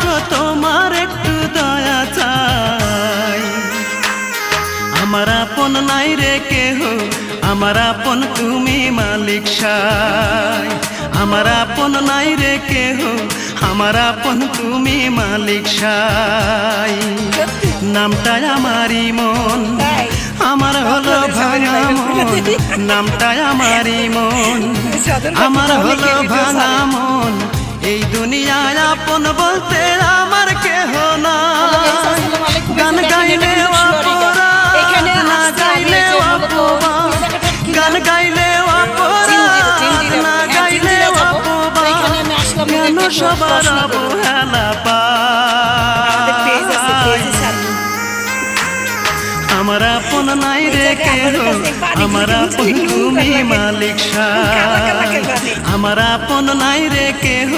কষ্ট তোমার একটু দয়া চাই। আমার আপন নাই রে কেহ, আমার আপন তুমি মালিক সাই। আমার আপন নাই রে কেহ, আমার আপন তুমি মালিক সাই। নামটা আমারই মন, আমার হলো ভাঙা মন। নামটা আমারই মন, আমার হলো ভাঙা মন। এই দুনিয়ায় আপন বলতে আমার কেহ না। গান গাইলে অপরাধ, না গাইলে অপবাদ। গান গাইলে অপরাধ, না গাইলে অপবাদ। কেন সবার অবহেলা পায়? আমার আপন নাই রে কেহ, আমার আপন তুমি মালিক সাই। আমার আপন নাই রে কেহ।